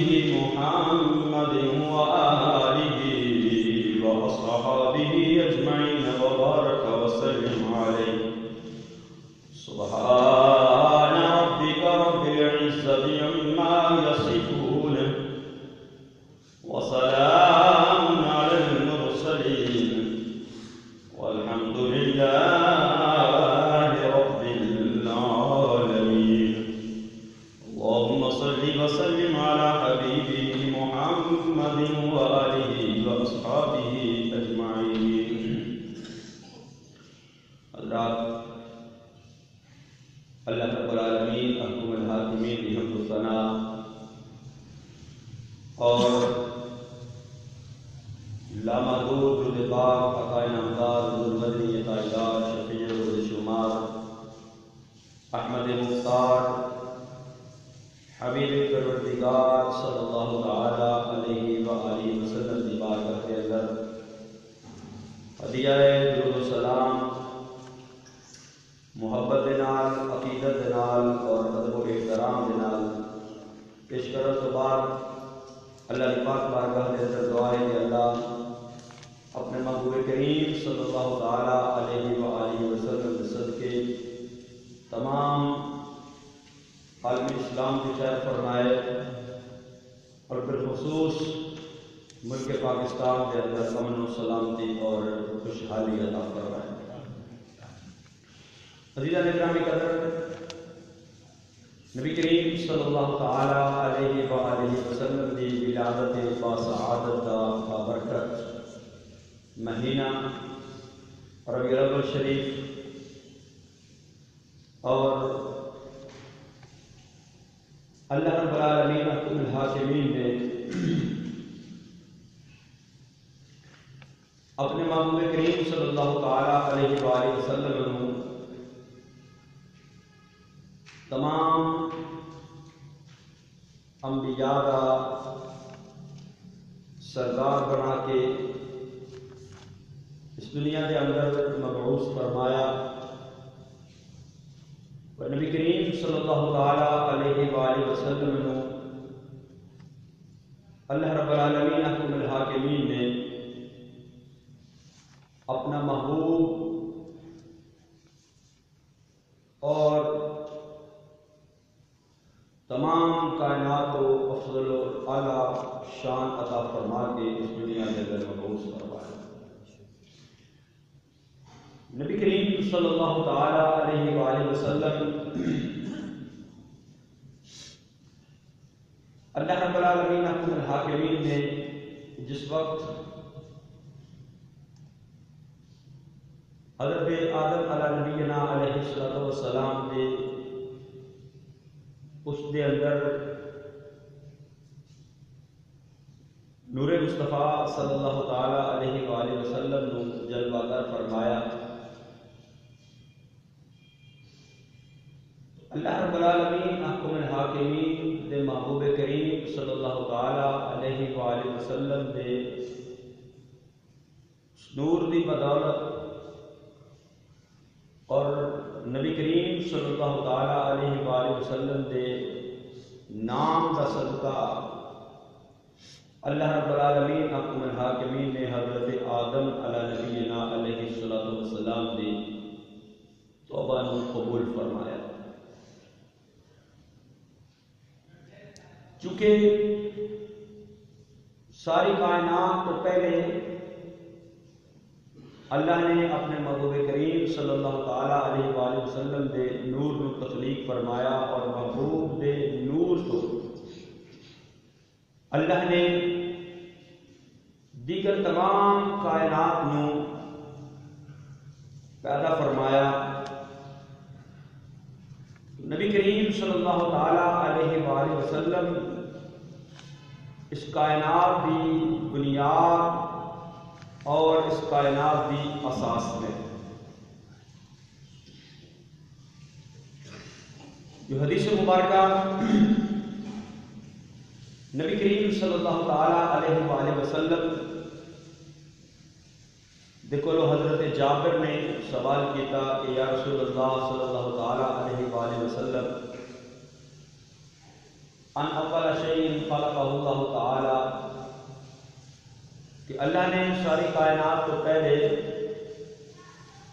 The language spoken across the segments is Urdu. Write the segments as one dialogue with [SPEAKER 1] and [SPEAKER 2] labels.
[SPEAKER 1] نبيه محمد وآله وأصحابه أجمعين وبارك وسلم عليه. سبحان ربك رب العزة عما يصفون وسلام على المرسلين والحمد لله رب العالمين. اللهم صل وسلم على حبيبه محمد وآله وأصحابه أجمعين. حضرات، اللہ رب العالمین احکم الحاکمین کی حمد و ثنا اور لامحدود رود پاک عطائے نامدار ذوالمدنی عطائیدار شفیع روز شمار احمد مختار حبیب پروردگار صلی اللہ تعالی علیہ وآلہ وسلم دی بارگاہ کے اندر ہدیہ درود و سلام محبت نال، عقیدت نال اور ادب و احترام نال پیش کرو تو بعد اللہ کی پاک بارگاہ کے اندر دعا ہے کہ اللہ اپنے محبوب کریم صلی اللہ تعالی علیہ وآلہ وسلم کے صدقے تمام عالم اسلام کی خیر فرمائے اور بالخصوص ملک پاکستان کے اندر امن و سلامتی اور خوشحالی عطا فرمائے. عزیزان اکرامی قدر، نبی کریم صلی اللہ تعالی علیہ وآلہ وسلم دی ولادت با سعادت دا بابرکت مہینہ ربیع الاول شریف اور اللہ رب العالمین احکم الحاکمین نے اپنے محبوب کریم صلی اللہ تعالی علیہ وآلہ وسلم تمام انبیاء کا سردار بنا کے اس دنیا کے اندر مبعوث فرمایا اور نبی کریم صلی اللہ تعالی علیہ وآلہ وسلم اللہ رب العالمین احکم الحاکمین نے اپنا محبوب اور تمام کائنات کو افضل و اعلیٰ شان عطا فرما کے اس دنیا کے اندر مبعوث فرمایا. نبی کریم صلی اللہ تعالی علیہ وآلہ وسلم اللہ رب العالمین احکم الحاکمین نے جس وقت حضرت آدم علیہ نبینا علیہ السلام نے اس دے اندر نور مصطفیٰ صلی اللہ تعالی علیہ وآلہ وسلم نے جلوہ گر فرمایا. اللہ رب العالمین احکم الحاکمین دے محبوب کریم صلی اللہ تعالی علیہ وآلہ وسلم دے نور دی بدولت اور نبی کریم صلی اللہ تعالی علیہ وآلہ وسلم دے نام کا صدقہ اللہ رب العالمین احکم الحاکمین نے حضرت آدم علیہ نبینا علیہ السلام دے توبہ نو قبول فرمایا. چونکہ ساری کائنات تو پہلے اللہ نے اپنے محبوب کریم صلی اللہ تعالی علیہ وآلہ وسلم دے نور نو تخلیق فرمایا اور محبوب دے نور تو اللہ نے دیگر تمام کائنات نو پیدا فرمایا. نبی کریم صلی اللہ تعالی علیہ وآلہ وسلم اس کائنات دی بنیاد اور اس کائنات دی اساس میں جو حدیث مبارکہ نبی کریم صلی اللہ تعالی علیہ وآلہ وسلم دیکھو حضرت جابر نے سوال کیا کہ یا رسول اللہ صلی اللہ تعالی علیہ وآلہ وسلم ان اول شیء خلقہ اللہ تعالی کہ اللہ نے ساری کائنات کو پہلے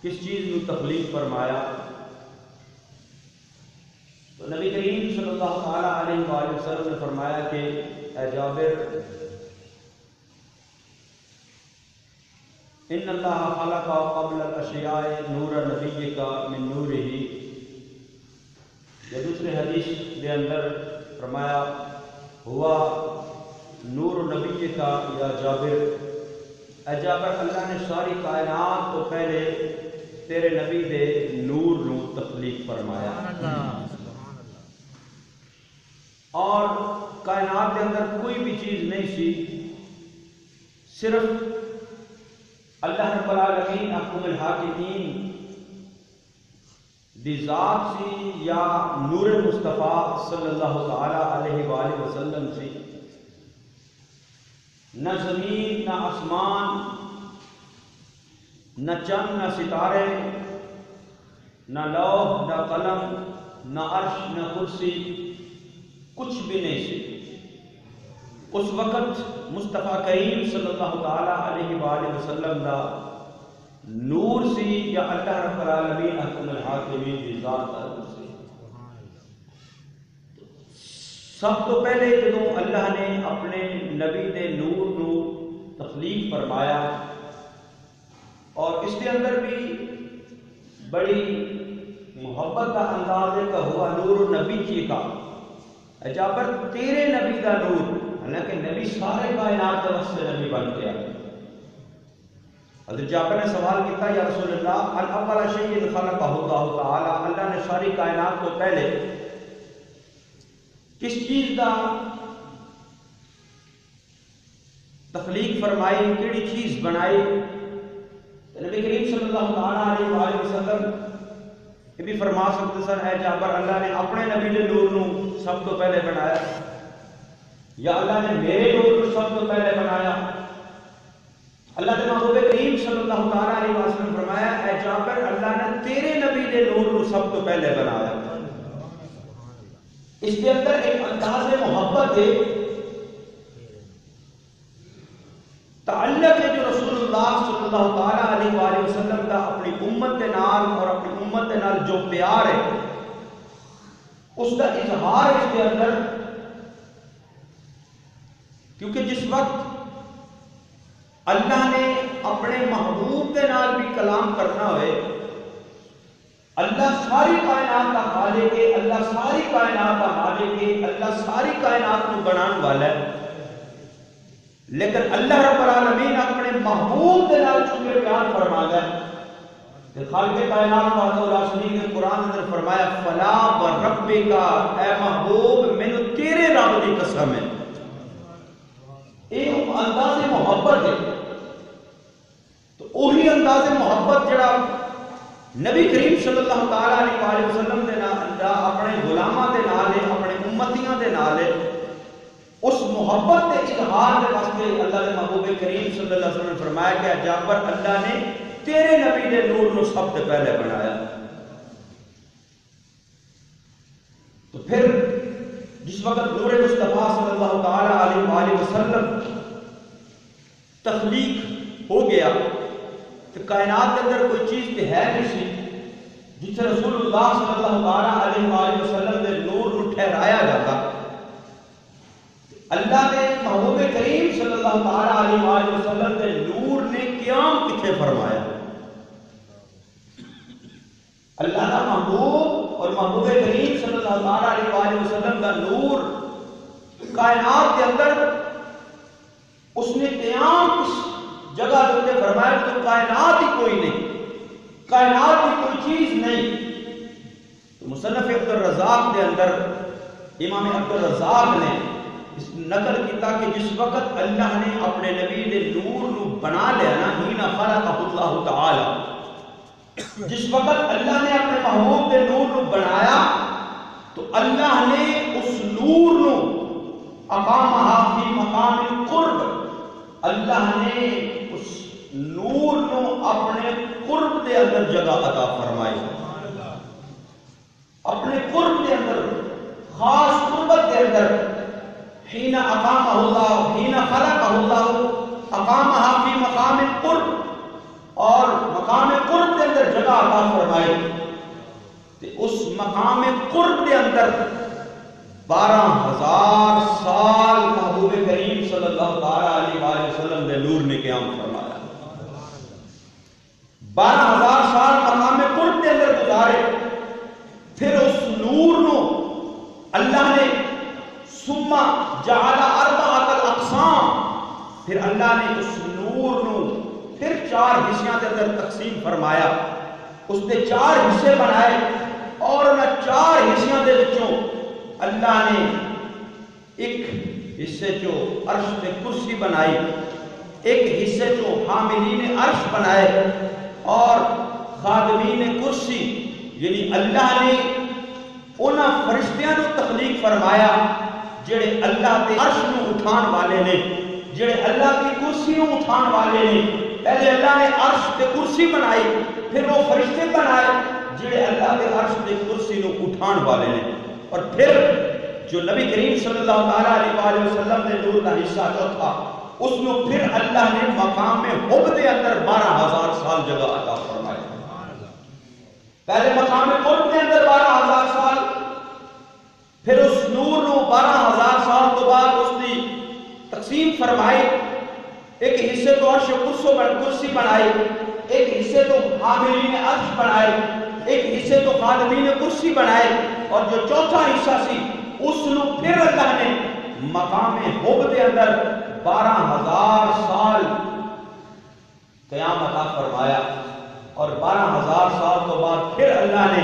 [SPEAKER 1] کس چیز میں تخلیق فرمایا؟ تو نبی کریم صلی اللہ تعالی علیہ وآلہ وسلم نے فرمایا کہ اے جابر، ان اللہ خلق قبل الاشیاء نور نبیک من نورہ، یا دوسرے حدیث کے اندر فرمایا ہوا نور نبی کا یا جابر، اے جابر اللہ نے ساری کائنات تو پہلے تیرے نبی دے نور نو تخلیق فرمایا، اور کائنات کے اندر کوئی بھی چیز نہیں سی، صرف اللہ رب العالمین احکم الحاکمین دی ذات سی یا نور مصطفیٰ صلی اللہ تعالی علیہ وآلہ وسلم سی۔ نہ زمین نہ آسمان، نہ چند نہ ستارے، نہ لوح نہ قلم، نہ عرش نہ کرسی، کچھ بھی نہیں سی۔ اس وقت مصطفیٰ کریم صلی اللہ تعالی علیہ وآلہ وسلم دا نور سی یا اللہ رب العالمین احکم الحاکمین دی ذات دا نور سی۔ سب تو پہلے جدوں اللہ نے اپنے نبی دے نور نو تخلیق فرمایا، اور اس کے اندر بھی بڑی محبت کا انداز ہے کہ ہوا نور نبی کی کا، اے جابر تیرے نبی دا نور، حالانکہ نبی سارے کائنات کے واسطے نبی بن گیا۔ حضرت جابر نے سوال کیا، یا رسول اللہ ان اول شیء خلقہ اللہ تعالی، اللہ نے ساری کائنات کو پہلے کس چیز دا تخلیق فرمائی، کیڑی چیز بنائی؟ نبی کریم صلی اللہ تعالی علیہ وآلہ وسلم یہ بھی فرما سکتے سن، اے جابر اللہ نے اپنے نبی کے نور نو سب تو پہلے بنایا، یا اللہ نے میرے نور نو سب تو پہلے بنایا؟ اللہ کے محبوب کریم صلی اللہ تعالی علیہ وسلم فرمایا، اے جابر اللہ نے تیرے نبی کے نور نو سب تو پہلے بنایا۔ اس کے اندر ایک انداز محبت ہے، تعلق ہے جو رسول اللہ صلی اللہ تعالی علیہ وآلہ وسلم کا اپنی امت کے نال اور اپنی امت کے نال جو پیار ہے اس کا اظہار اس کے اندر، کیونکہ جس وقت اللہ نے اپنے محبوب کے نال بھی کلام کرنا ہوئے، اللہ ساری کائنات کا خالق ہے، اللہ ساری کائنات کا مالک ہے، اللہ ساری کائنات کو بنانے والا ہے، لیکن اللہ رب العالمین اپنے محبوب کے نال چونکہ پیار فرما ہے کہ خالق کائنات وحدہ لا شریک کے قرآن اندر فرمایا فلا وربک، اے محبوب میں تیرے رب کی قسم ہے۔ ایک انداز محبت ہے، تو وہی انداز محبت جڑا نبی کریم صلی اللہ تعالی علیہ وآلہ وسلم دے نال اپنے غلاماں دے نال ہے، اپنے امتیاں دے نال ہے، اس محبت کے اظہار کے واسطے اللہ کے محبوب کریم صلی اللہ علیہ وسلم نے فرمایا کہ جابر اللہ نے تیرے نبی دے نور نو سب سے پہلے بنایا۔ تو پھر جس وقت نور مصطفیٰ صلی اللہ تعالی علیہ وآلہ وسلم تخلیق ہو گیا تو کائنات کے اندر کوئی چیز تو ہے نہیں سی جس سے رسول اللہ صلی اللہ تعالی علیہ وآلہ وسلم دے نور نو ٹھہرایا جاتا۔ اللہ کے محبوب کریم صلی اللہ تعالی علیہ وآلہ وسلم دے نور نے قیام کتنے فرمایا؟ اللہ کا محبوب اور محبوب کریم صلی اللہ تعالی علیہ وآلہ وسلم کا نور کائنات کے اندر اس نے قیام اس جگہ دیتے فرمایا تو کائنات ہی کوئی نہیں، کائنات ہی کوئی چیز نہیں۔ تو مصنف عبد الرزاق کے اندر امام عبد الرزاق نے اس نقل کیتا کہ جس وقت اللہ نے اپنے نبی دے نور نو بنا لیا نا، ہینا خلقہ اللہ تعالی، جس وقت اللہ نے اپنے محبوب دے نور نو بنایا تو اللہ نے اس نور نو اقامہا فی مقام القرب، اللہ نے اس نور نو اپنے قرب دے اندر جگہ عطا فرمائی، اپنے قرب دے اندر خاص قربت دے اندر حین اقامہ اللہ، حین خلقہ اللہ اقامہ فی مقام قرب، اور مقام قرب کے اندر جگہ عطا فرمائی، تے اس مقام قرب کے اندر 12,000 سال محبوب کریم صلی اللہ علیہ وآلہ وسلم نے نور نے قیام فرمایا. 12,000 سال مقام قرب کے اندر گزارے. پھر اس نور نو اللہ نے ثم جعل 4 الاقسام، پھر اللہ نے اس نور نو پھر 4 حصوں کے اندر تقسیم فرمایا. اس نے 4 حصے بنائے، اور ان 4 حصوں کے وچوں اللہ نے ایک حصے چو عرش تے کرسی بنائی، ایک حصے چو حاملین عرش بنائے، اور خادمین کرسی یعنی اللہ نے انہاں فرشتیاں نو تخلیق فرمایا جڑے اللہ کے عرش نو اٹھان والے نے، جڑے اللہ کی کرسی نو اٹھان والے نے. پہلے اللہ نے عرش تے کرسی بنائی، پھر وہ فرشتے بنائے جڑے اللہ کے عرش تے کرسی نو اٹھان والے نے. اور پھر جو نبی کریم صلی اللہ علیہ وآلہ وسلم نے نور کا حصہ چوتھا، اس میں پھر اللہ نے مقام حب دے اندر 12,000 سال جگہ عطا فرمائی. پہلے مقام قرب کے اندر 12,000 سال، پھر اس نور نو 12,000 سال تو بعد اس کی تقسیم فرمائی. ایک حصے تو عرش کرسی بنائی، ایک حصے تو حاملین عرش بنائے، ایک حصے تو خادمین کرسی بنائے، اور جو چوتھا حصہ سی اس نو پھر اللہ نے مقام حب دے اندر 12,000 سال قیام عطا فرمایا. اور 12,000 سال تو بعد پھر اللہ نے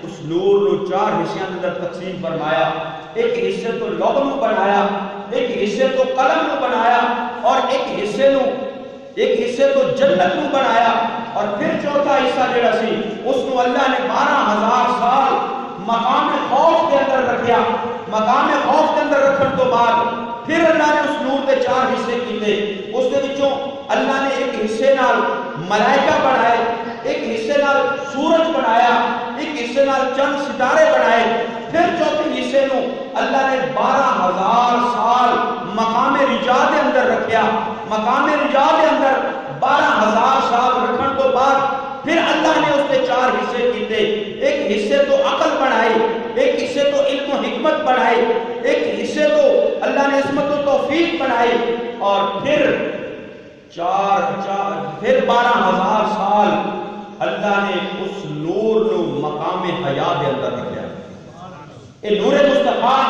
[SPEAKER 1] اس نور نو 4 حصوں کے اندر تقسیم فرمایا. ایک حصے تو لوح نو بنایا، ایک حصے تو قلم نو بنایا، اور ایک حصے تو جنت نو بنایا. اور پھر چوتھا حصہ جڑا سی اس نو اللہ نے 12,000 سال مقام خوف کے اندر رکھیا. مقام خوف کے اندر رکھن تو بعد پھر اللہ نے اس نور کے 4 حصے کیتے. اس دے وچوں اللہ نے ایک حصے نال ملائکہ بنائے، ایک حصے نال سورج بنایا، ایک حصے نال چند ستارے بنائے. پھر چوتھے حصے نو اللہ نے 12,000 سال مقام رجا دے اندر رکھیا. مقام رجا دے اندر 12,000 سال رکھن تو بعد پھر اللہ نے اس کے 4 حصے کیتے. ایک حصے تو عقل بنائی، ایک حصے تو علم و حکمت بنائی، ایک حصے تو اللہ نے عصمت و توفیق بنائی. اور پھر 12,000 سال اللہ نے اس نور نو مقام حیا دے اندر رکھیا. اے نور مصطفیٰ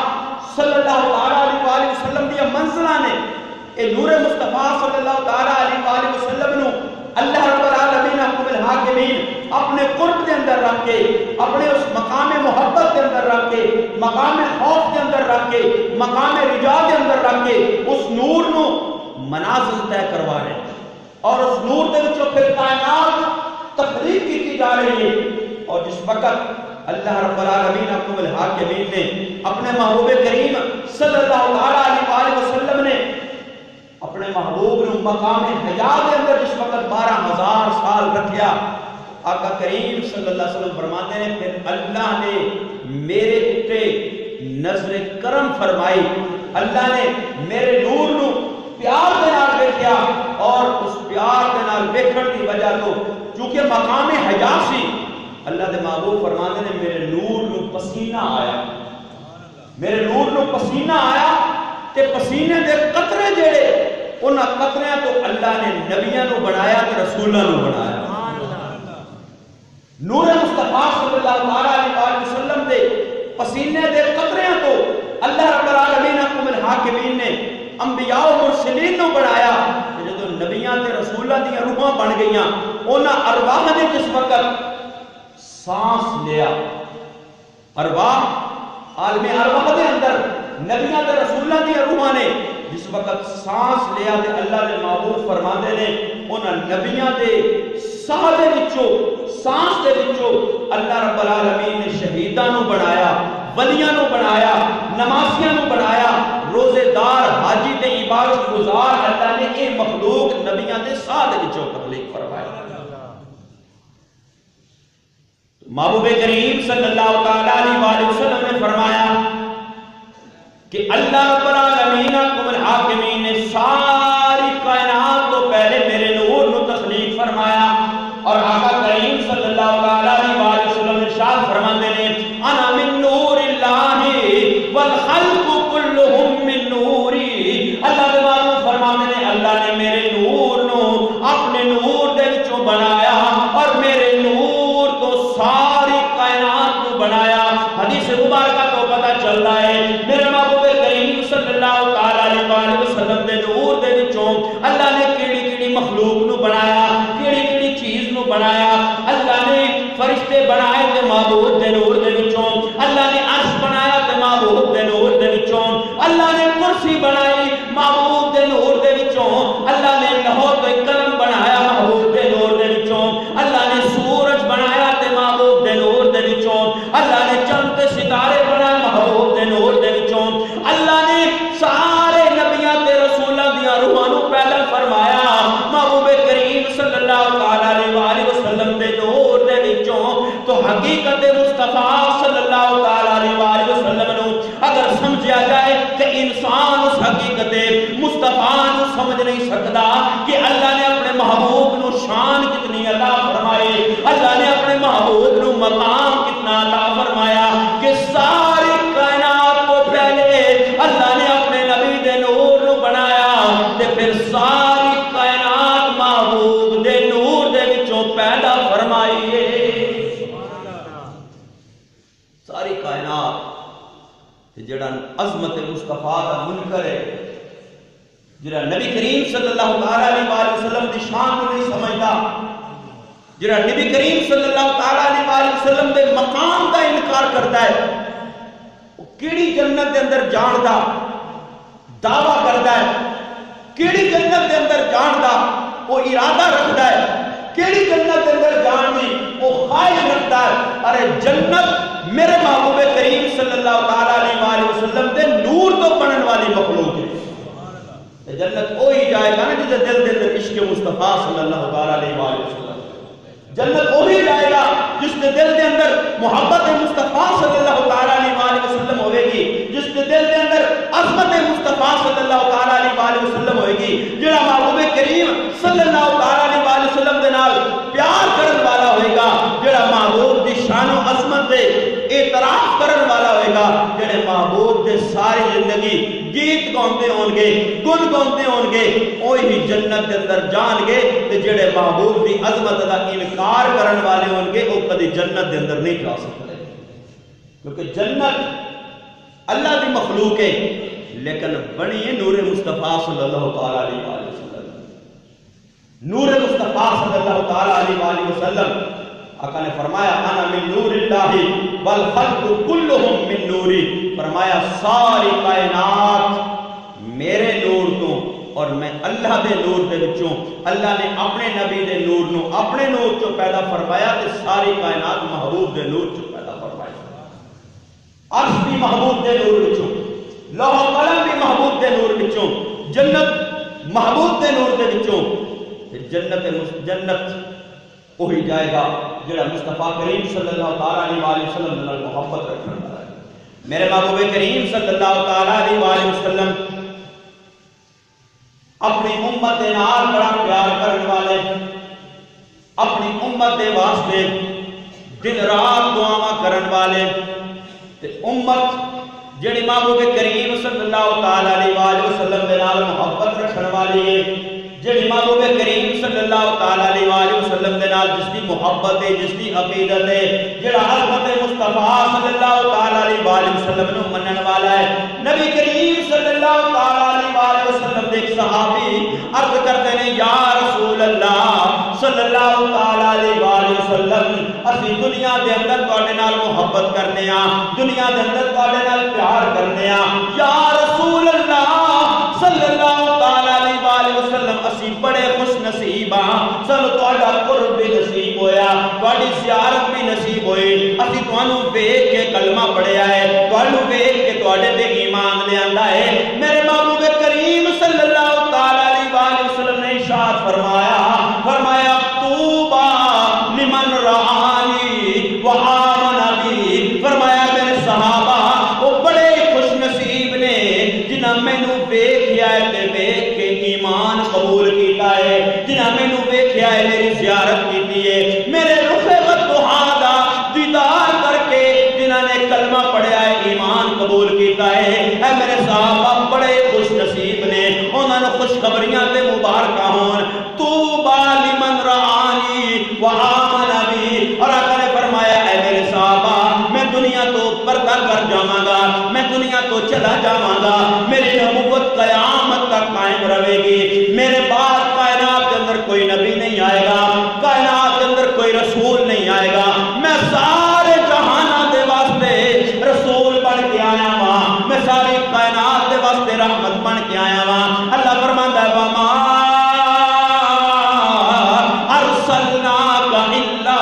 [SPEAKER 1] صلی اللہ علیہ وآلہ وسلم دی منزلہ نے، اے نور مصطفیٰ صلی اللہ علیہ وآلہ وسلم نو اللہ رب العالمین حکم الحاکمین اپنے قرب کے اندر رکھ کے، اپنے اس مقام محبت کے اندر رکھ کے، مقام خوف کے اندر رکھ کے، مقام رجا کے اندر رکھ کے اس نور نو منازل طے کروا رہے ہیں. اور اس نور دے وچوں پھر کائنات تخلیق کی جا رہی ہے. اور جس وقت اللہ رب العالمین حکم الحاکمین نے اپنے محبوب کریم صلی اللہ علیہ وآلہ وسلم نے اپنے محبوب نے مقام حیا کے اندر جس وقت 12,000 سال رکھیا، آقا کریم صلی اللہ علیہ وسلم فرماتے ہیں پھر اللہ نے میرے اتے نظر کرم فرمائی. اللہ نے میرے نور نو پیار کے نال دیکھیا، اور اس پیار کے نال دیکھن کی وجہ تو چونکہ مقام حیا سی، اللہ دے محبوب فرماتے ہیں میرے نور نو پسینہ آیا. میرے نور نو پسینہ آیا کہ پسینے دے قطرے جڑے انہاں قطریاں تو اللہ نے نبیاں نو بنایا تے رسولاں نو بنایا. نور مصطفیٰ صلی اللہ علیہ وآلہ وسلم دے پسینے دے قطریاں تو اللہ رب العالمین حکم الحاکمین نے انبیاء و مرسلین نو بنایا. جدوں نبیاں تے رسولاں دیاں روحاں بن گئیاں، انہاں ارواح نے جس وقت سانس لیا، ارواح عالم ارواح دے اندر نبیاں تے رسولاں دی روحاں نے جس وقت سانس لیا تے اللہ دے محبوب فرماندے نے انہاں نبیاں دے ساہ دے وچوں، سانس دے وچوں اللہ رب العالمین نے شہیداں نو بنایا، ولیاں نو بنایا، نمازیاں نو بنایا، روزے دار، حاجی تے عبادت گزار اللہ نے اے مخلوق نبیاں دے ساہ دے وچوں تخلیق فرمایا. محبوب کریم صلی اللہ علیہ وآلہ وسلم نے فرمایا کہ اللہ رب العالمین سی بنائی محبوب دے نور دے وچوں اللہ نے لوح تے قلم بنایا محبوب دے نور دے وچوں اللہ نے سورج بنایا تے محبوب دے نور دے وچوں اللہ نے چند تے ستارے بنائے محبوب دے نور دے وچوں اللہ نے سارے نبیاں تے رسولاں دیاں روحاں نو پیدا فرمایا محبوب کریم صلی اللہ تعالی علیہ وسلم دے نور دے وچوں تو حقیقت مصطفیٰ صلی اللہ تعالی علیہ وسلم نو اگر سمجھا جائے کہ انسان اس حقیقت مصطفیٰ نو سمجھ نہیں سکتا کہ اللہ نے اپنے محبوب نو شان کتنی عطا فرمائی اللہ نے اپنے محبوب نو مقام کتنا عطا فرمایا کہ ساری کائنات کو پہلے اللہ نے اپنے نبی دے نور نو بنایا تے پھر ساری کائنات محبوب دے نور دے وچوں پیدا فرمائی ہے ساری کائنات جڑا عظمت مصطفیٰ دا منکر ہے جڑا نبی کریم صلی اللہ تعالی علیہ وسلم دی شان کو نہیں سمجھتا جڑا نبی کریم صلی اللہ تعالی علیہ وسلم دے مقام دا انکار کرتا ہے وہ کیڑی جنت دے اندر جان دا دعویٰ کرتا ہے کیڑی جنت دے اندر جان دا وہ ارادہ رکھتا ہے کیڑی جنت دے اندر جان دی وہ خواہش رکھتا ہے ارے جنت میرے محبوب کریم صلی اللہ تعالی علیہ وسلم دے نور تو بنن والی مخلوق ہے جنت وہی جائے گا نا جس دل دے اندر عشق مصطفیٰ صلی اللہ تعالی علیہ وسلم جنت وہی جائے گا جس کے دل دے اندر محبت مصطفیٰ صلی اللہ تعالی علیہ وسلم ہوئے گی جس کے دل دے اندر عظمت مصطفیٰ صلی اللہ تعالی علیہ وسلم ہوئے گی جڑا محبوب کریم صلی اللہ تعالی علیہ وسلم دے نال پیار کرن والا ہوئے گا جڑا محبوب دی شان و عظمت دے اعتراف کرن والا ہوئے گا جڑے محبوب دے ساری زندگی گیت گاؤندے ہون گے گن گاؤندے ہون گے وہی جنت دے اندر جان گے تے جڑے محبوب دی عظمت دا انکار کرن والے ہون گے وہ کدی جنت دے اندر نہیں جا سکتے کیونکہ جنت اللہ دی مخلوق ہے لیکن بنی ہے نور مصطفیٰ صلی اللہ تعالی علیہ وسلم نور مصطفیٰ صلی اللہ تعالی علیہ وسلم آقا نے فرمایا انا من نور اللہ والخلق کلہم من نوری فرمایا ساری کائنات میرے نور تو اور میں اللہ دے نور دے وچوں اللہ نے اپنے نبی دے نور نو اپنے نور چوں پیدا فرمایا تے ساری کائنات محبوب دے نور چوں پیدا فرمایا عرش بھی محبوب دے نور وچوں لوح قلم بھی محبوب دے نور وچوں جنت محبوب دے نور دے وچوں جنت وہی جائے گا جڑا مصطفیٰ کریم صلی اللہ تعالی علیہ وسلم نے محبت رکھنے والا ہے میرے محبوب کریم صلی اللہ تعالی علیہ وسلم اپنی امت دے نال بڑا پیار کرنے والے اپنی امت دے واسطے دن رات دعاواں کرن والے تے امت جڑی محبوب کریم صلی اللہ تعالی علیہ وسلم دے نال محبت رکھن والی ہے جڑی محبوب کریم صلی اللہ تعالی علیہ وسلم دے نال جس دی محبت ہے جس دی عقیدت ہے جڑا عظمت مصطفیٰ صلی اللہ تعالی علیہ وسلم نو منن والا ہے نبی کریم صلی اللہ تعالی علیہ وسلم دے ایک صحابی عرض کرتے ہیں یا رسول اللہ صلی اللہ تعالی علیہ وسلم اسی دنیا دے اندر تواڈے نال محبت کرنے ہاں دنیا دے اندر تواڈے نال پیار کرنے ہاں یا رسول اللہ صلی اللہ تعالی علیہ وسلم اسی بڑے خوش نصیب ہاں سانو تہاڈا قرب بھی نصیب ہویا تہاڈی زیارت بھی نصیب ہوئی اسی تانوں ویکھ کے کلمہ پڑھیا ہے تانوں ویکھ کے تہاڈے تے ایمان لے آندا ہے میرے محبوب کریم صلی اللہ تعالی علیہ وسلم نے ارشاد فرمایا طوبی لمن رآنی وآمن بی فرمایا میرے صحابہ وہ بڑے خوش نصیب نے جنہاں مینوں ویکھیا ہے تے ویکھ کے ایمان قبول کیتا ہے جنہاں مینوں ویکھیا ہے میری زیارت کیتی ہے میرے رخ والضحا دا دیدار کر کے جنہاں نے کلمہ پڑھیا ہے ایمان قبول کیتا ہے اے میرے صحابہ بڑے خوش نصیب نے انہاں نوں خوشخبریاں تے مبارکاں ہون طوبی لمن رآنی وآمن بی اور آقا نے فرمایا اے میرے صحابہ میں دنیا تو پردہ کر جاواں گا میں دنیا تو چلا جاواں گا میری نبوت قیامت تک قائم رہے گی میرے بعد کائنات کے اندر کوئی نبی نہیں آئے گا کائنات کے اندر کوئی رسول نہیں آئے گا میں سارے جہانہ دے واسطے رسول بن کے آیا ہاں میں ساری کائنات دے واسطے رحمت کے آیا وہاں. اللہ فرماندا ہے وما ارسلناک الا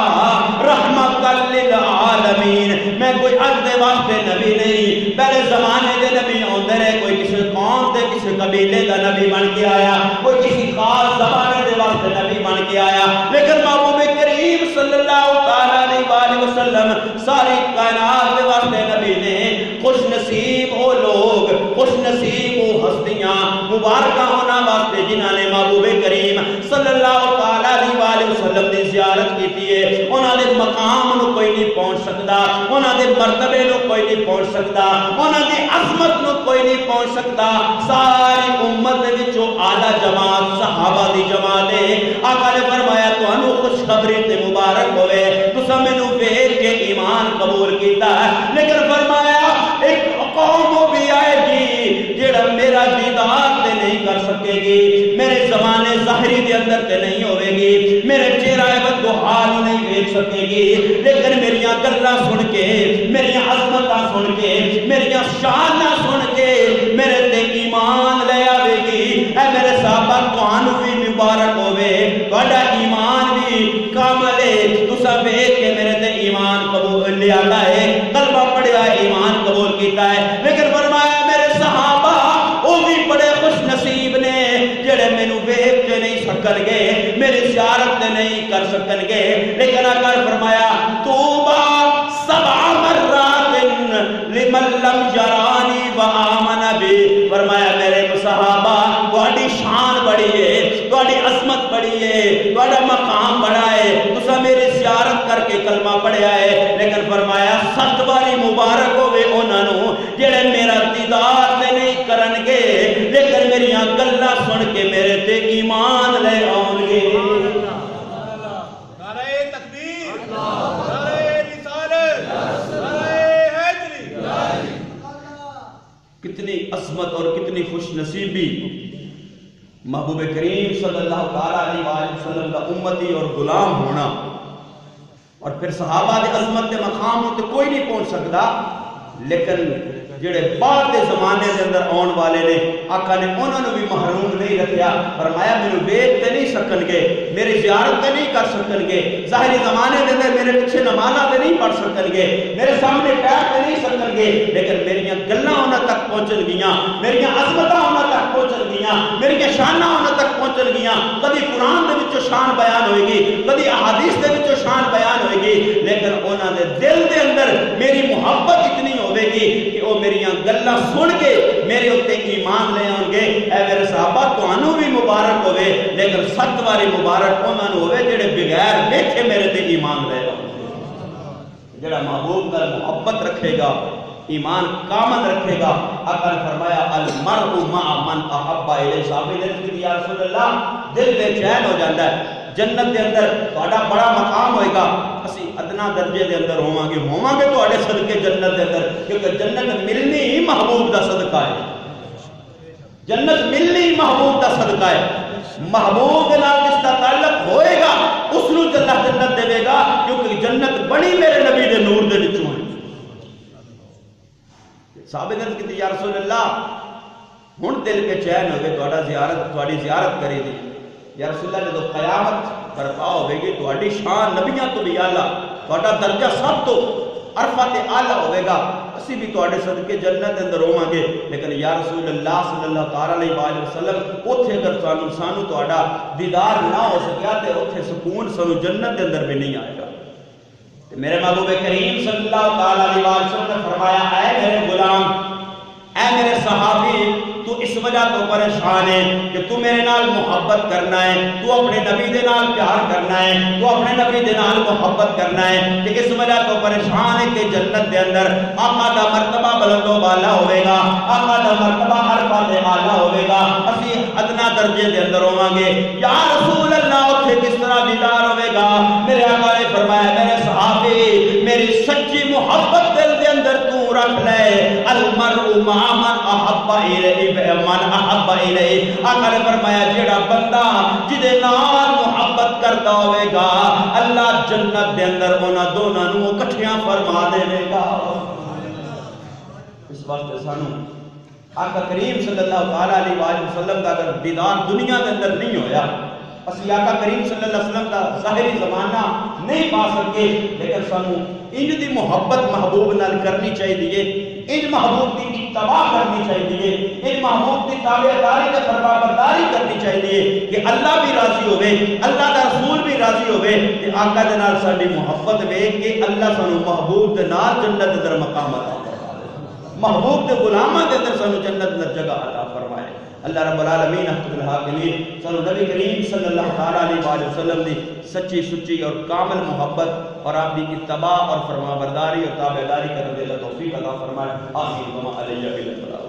[SPEAKER 1] رحمتا للعالمین. میں کوئی عرض دے واسطے نبی نہیں. پہلے زمانے دے نبی آندے رہے, کوئی کسی قوم دے کسی قبیلے دا نبی بن کے آیا, کوئی کسی خاص زمانے دے واسطے نبی بن کے آیا, لیکن محبوب کریم صلی اللہ تعالیٰ علیہ وسلم ساری کائنات دے واسطے نبی نے. خوش نصیب وہ لوگ, خوش نصیب وہ ہستیاں مبارکہ ہونا واسطے جنہاں نے محبوب کریم صلی اللہ تعالیٰ علیہ وسلم دی زیارت کیتی ہے. انہاں دے مقام نو کوئی نہیں پہنچ سکتا, انہاں دے مرتبے نو کوئی نہیں پہنچ سکتا, انہاں دی عظمت نو کوئی نہیں پہنچ سکتا. ساری امت دے وچوں اعلیٰ جماعت صحابہ دی جماعت ہے. آقا نے فرمایا تانوں خوشخبری تے مبارک ہوئے, تساں مینوں ویکھ کے ایمان قبول کیتا ہے, لیکن فرمایا ایک قوم بھی آئے گی جڑا میرا دیدار تے نہیں کر سکے گی, میرے زمانے ظاہری دے اندر تے نہیں ہوئے گی, میرے چہرہ بدحال نہیں دیکھ سکے گی, لیکن میریاں گلاں سن کے, میریاں عظمتاں سن کے, میریاں شاناں سن کے میرے تے ایمان لے آوے گی. اے میرے صحابہ تانوں بھی مبارک ہوے, تہاڈا ایمان بھی کامل ہے, تساں ویکھ کے میرے تے ایمان قبول لے آندا ہے, کلمہ پڑھیا ہے, ایمان قبول کیتا ہے. لیکن فرمایا میرے صحابہ وہ بھی بڑے خوش نصیب نے جڑے مینوں ویکھ کے نہیں سکن گے, میری زیارت نہیں کر سکن گے. لیکن آقا فرمایا توبہ 7 مرات لمن لم یرانی وآمن بی. فرمایا میرے صحابہ تہاڈی شان بڑی ہے, تہاڈی عظمت بڑی ہے, تہاڈا مقام بڑا ہے, تساں میری زیارت کر کے کلمہ پڑھیا ہے. لیکن فرمایا 7 باری مبارک ہوے انہاں نوں جڑے میرا دیدار تے نہیں کرن گے, لیکن میریاں گلاں سن کے میرے تے ایمان لے آون گے.
[SPEAKER 2] نعرہ تکبیر, نعرہ رسالت, نعرہ حیدری.
[SPEAKER 1] کتنی عظمت اور کتنی خوش نصیبی محبوب کریم صلی اللہ تعالیٰ علیہ وسلم کا امتی اور غلام ہونا. اور پھر صحابہ دے عظمت دے مقام ہوتے کوئی نہیں پہنچ سکتا, لیکن جڑے بعد دے زمانے دے اندر آن والے نے آقا نے انہوں نے بھی محروم نہیں رکھیا. فرمایا مینوں ویکھ تے نہیں سکن گے, میری زیارت تے نہیں کر سکن گے, ظاہری زمانے دے اندر میرے پیچھے نمازاں تے نہیں پڑھ سکن گے, میرے سامنے ٹہر تے نہیں سکن گے, لیکن میریاں گلاں انہاں تک پہنچن گیاں, میریاں عظمتاں انہاں تک پہنچن گیاں, میریاں شاناں انہاں تک پہنچن گیاں. کبھی قرآن دے وچوں شان بیان ہوئے گی, کبھی احادیث دے وچوں شان بیان ہوئے گی, لیکن انہاں دے دل دے اندر میری محبت اتنی ہوئے گی کہ وہ میریاں گلاں سن کے میرے اتے ایمان لے آن گے. اے میرے صحابہ تانوں بھی مبارک ہوئے, لیکن 7 باری مبارک انہاں نوں ہوئے جڑے بغیر ویکھے میرے تے ایمان لے آن. جڑا محبوب نال محبت رکھے گا, ایمان کامل رکھے گا. آقا نے فرمایا المرء مع من احب الیہ. صحابی نے کہا یا رسول اللہ دل بے چین ہو جاتا ہے. جنت دے اندر تہاڈا بڑا مقام ہوئے گا, اسی ادنا درجے دے اندر ہوواں گے تہاڈے صدقے جنت دے اندر, کیونکہ جنت ملنی ہی محبوب دا صدقہ ہے. جنت ملنی ہی محبوب دا صدقہ ہے. محبوب نال جس کا تعلق ہوئے گا اس نو اللہ جنت دے گا, کیونکہ جنت بڑی میرے نبی دے نور دے وچوں ہے. صحابہ نے کہا یا رسول اللہ ہن دل کے چین ہوئے تہاڈی زیارت کرے دی. یا رسول اللہ نے تو قیامت برپا ہوئے گی, تہاڈی شان نبیاں تو بھی اعلیٰ, تہاڈا درجہ سب تو عرفہ تے اعلیٰ ہوئے گا, اسی بھی تہاڈے صدقے جنت اندر ہوواں گے. لیکن یا رسول اللہ صلی اللہ تعالیٰ علیہ وسلم اوتھے اگر سانو تہاڈا دیدار نہ ہو سکیا تے اوتھے سکون سانو جنت دے اندر بھی نہیں آئے گا. میرے محبوب کریم صلی اللہ تعالیٰ علیہ وسلم نے فرمایا اے میرے غلام, اے میرے صحابی, تو اس وجہ تو پریشان ہے کہ تو میرے نال محبت کرنا ہے, تو اپنے نبی دے نال پیار کرنا ہے, تو اپنے نبی دے نال محبت کرنا ہے, کہ اس وجہ تو پریشان ہے کہ جنت دے اندر آقا دا مرتبہ بلند و بالا ہوئے گا, آقا دا مرتبہ عرفہ تے اعلیٰ ہوئے گا, اسی ادنا درجے دے اندر ہوواں گے. یا رسول اللہ اتھے کس طرح دیدار ہوئے گا؟ میرے آقا نے فرمایا میرے صحابی میری سچی محبت دل دے اندر تو رکھ لے, المرء مع من احب الیہ من احب الیہ. آقا نے فرمایا جیڑا بندہ جدے نال محبت کرتا ہوئے گا اللہ جنت دے اندر انہاں دونوں نوں اکٹھیاں فرما دے گا. اس واسطے سانو آقا کریم صلی اللہ تعالیٰ علیہ وآلہ وسلم کا اگر دیدار دنیا کے اندر نہیں ہویا، اسی آقا کریم صلی اللہ علیہ وسلم کا ظاہری زمانہ نہیں پا سکے، لیکن سانو انج دی محبت محبوب نال کرنی چاہیے، انج محبوب دی اتباع کرنی چاہیے، انج محبوب دی تابعداری تے فرمانبرداری کرنی چاہیے کہ اللہ بھی راضی ہوئے، اللہ دا رسول بھی راضی ہوئے کہ آقا دے نال ساڈی محبت ویکھ کے اللہ سانو محبوب دے نال جنت دے اندر مقام عطا فرمائے، محبوب دے غلاماں دے اندر سانو جنت دے اندر جگہ عطا فرمائے۔ اللہ رب العالمین احمد الحاکمین سانو نبی کریم صلی اللہ تعالیٰ علیہ وآلہ وسلم دی سچی سچی اور کامل محبت اور آپ کی اتباع اور فرمانبرداری اور تابعداری کرنے اللہ توفیق عطا فرمائے۔ آمین وما علیہ بالبلاغ۔